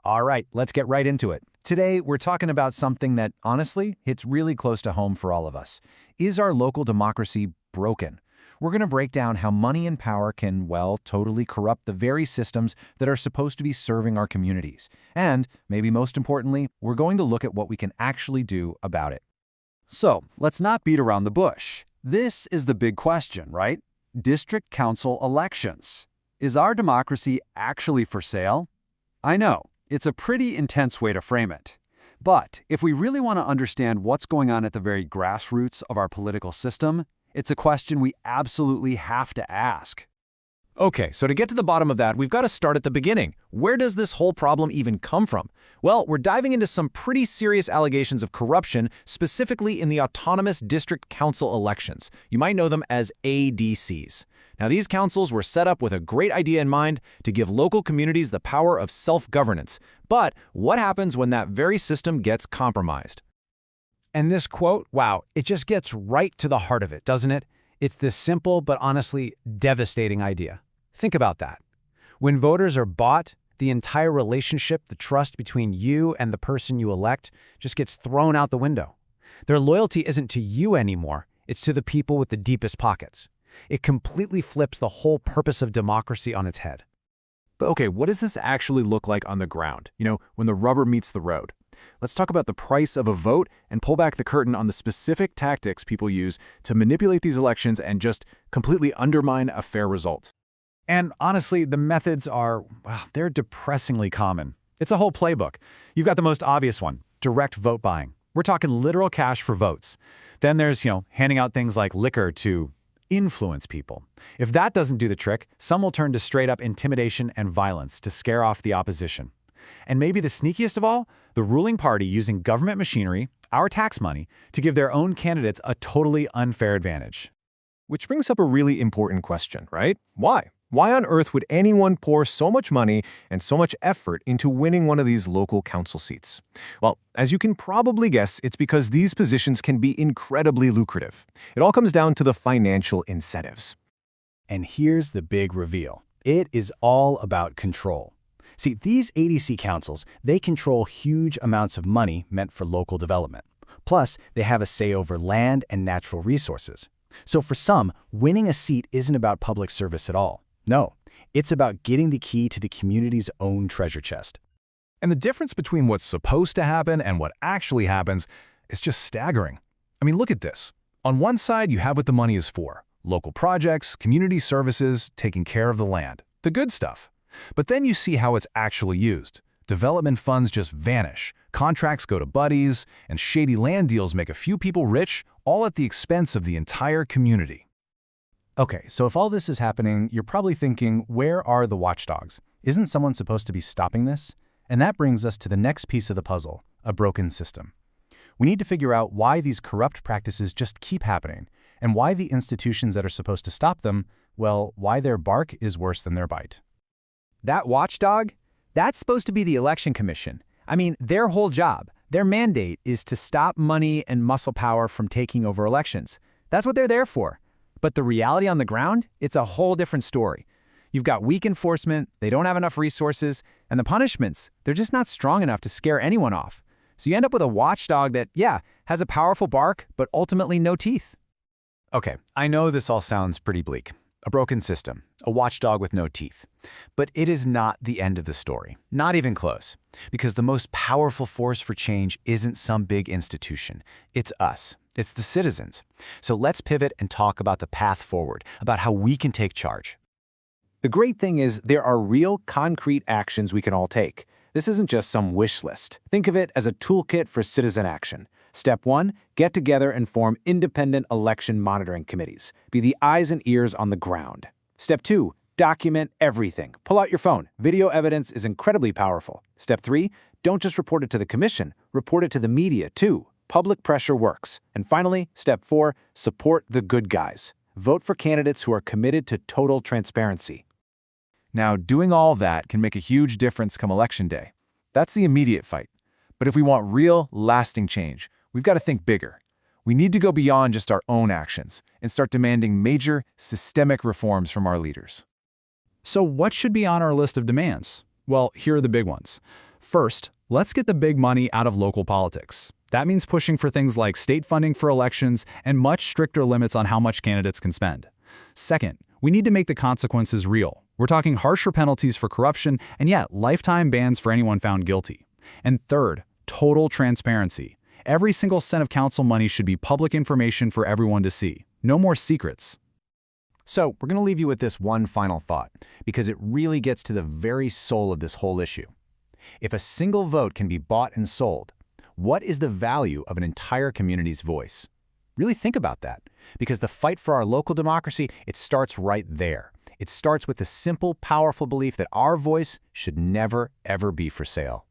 All right, let's get right into it. Today, we're talking about something that, honestly, hits really close to home for all of us. Is our local democracy broken? We're going to break down how money and power can, well, totally corrupt the very systems that are supposed to be serving our communities. And, maybe most importantly, we're going to look at what we can actually do about it. So, let's not beat around the bush. This is the big question, right? District council elections. Is our democracy actually for sale? I know, it's a pretty intense way to frame it. But if we really want to understand what's going on at the very grassroots of our political system, it's a question we absolutely have to ask. Okay, so to get to the bottom of that, we've got to start at the beginning. Where does this whole problem even come from? Well, we're diving into some pretty serious allegations of corruption, specifically in the autonomous district council elections. You might know them as ADCs. Now, these councils were set up with a great idea in mind to give local communities the power of self-governance. But what happens when that very system gets compromised? And this quote, wow, it just gets right to the heart of it, doesn't it? It's this simple but honestly devastating idea. Think about that. When voters are bought, the entire relationship, the trust between you and the person you elect, just gets thrown out the window. Their loyalty isn't to you anymore, it's to the people with the deepest pockets. It completely flips the whole purpose of democracy on its head. But okay, what does this actually look like on the ground? When the rubber meets the road. Let's talk about the price of a vote and pull back the curtain on the specific tactics people use to manipulate these elections and just completely undermine a fair result. And honestly, the methods are, well, they're depressingly common. It's a whole playbook. You've got the most obvious one, direct vote buying. We're talking literal cash for votes. Then there's, handing out things like liquor to influence people. If that doesn't do the trick, some will turn to straight-up intimidation and violence to scare off the opposition. And maybe the sneakiest of all, the ruling party using government machinery, our tax money, to give their own candidates a totally unfair advantage. Which brings up a really important question, right? Why? Why on earth would anyone pour so much money and so much effort into winning one of these local council seats? Well, as you can probably guess, it's because these positions can be incredibly lucrative. It all comes down to the financial incentives. And here's the big reveal. It is all about control. See, these ADC councils, they control huge amounts of money meant for local development. Plus, they have a say over land and natural resources. So for some, winning a seat isn't about public service at all. No, it's about getting the key to the community's own treasure chest. And the difference between what's supposed to happen and what actually happens is just staggering. I mean, look at this. On one side, you have what the money is for. Local projects, community services, taking care of the land. The good stuff. But then you see how it's actually used. Development funds just vanish, contracts go to buddies, and shady land deals make a few people rich, all at the expense of the entire community. Okay, so if all this is happening, you're probably thinking, where are the watchdogs? Isn't someone supposed to be stopping this? And that brings us to the next piece of the puzzle, a broken system. We need to figure out why these corrupt practices just keep happening, and why the institutions that are supposed to stop them, well, why their bark is worse than their bite. That watchdog? That's supposed to be the Election Commission. I mean, their whole job, their mandate is to stop money and muscle power from taking over elections. That's what they're there for. But the reality on the ground, it's a whole different story. You've got weak enforcement, they don't have enough resources, and the punishments, they're just not strong enough to scare anyone off. So you end up with a watchdog that, yeah, has a powerful bark, but ultimately no teeth. Okay, I know this all sounds pretty bleak. A broken system, a watchdog with no teeth. But it is not the end of the story, not even close. Because the most powerful force for change isn't some big institution. It's us. It's the citizens. So let's pivot and talk about the path forward, about how we can take charge. The great thing is there are real, concrete actions we can all take. This isn't just some wish list. Think of it as a toolkit for citizen action. Step 1, get together and form independent election monitoring committees. Be the eyes and ears on the ground. Step 2, document everything. Pull out your phone. Video evidence is incredibly powerful. Step 3, don't just report it to the commission, report it to the media too. Public pressure works. And finally, step 4, support the good guys. Vote for candidates who are committed to total transparency. Now, doing all that can make a huge difference come election day. That's the immediate fight. But if we want real, lasting change, we've got to think bigger. We need to go beyond just our own actions and start demanding major, systemic reforms from our leaders. So what should be on our list of demands? Well, here are the big ones. First, let's get the big money out of local politics. That means pushing for things like state funding for elections and much stricter limits on how much candidates can spend. Second, we need to make the consequences real. We're talking harsher penalties for corruption and yet lifetime bans for anyone found guilty. And third, total transparency. Every single cent of council money should be public information for everyone to see. No more secrets. So, we're going to leave you with this one final thought, because it really gets to the very soul of this whole issue. If a single vote can be bought and sold, what is the value of an entire community's voice? Really think about that, because the fight for our local democracy, it starts right there. It starts with the simple, powerful belief that our voice should never, ever be for sale.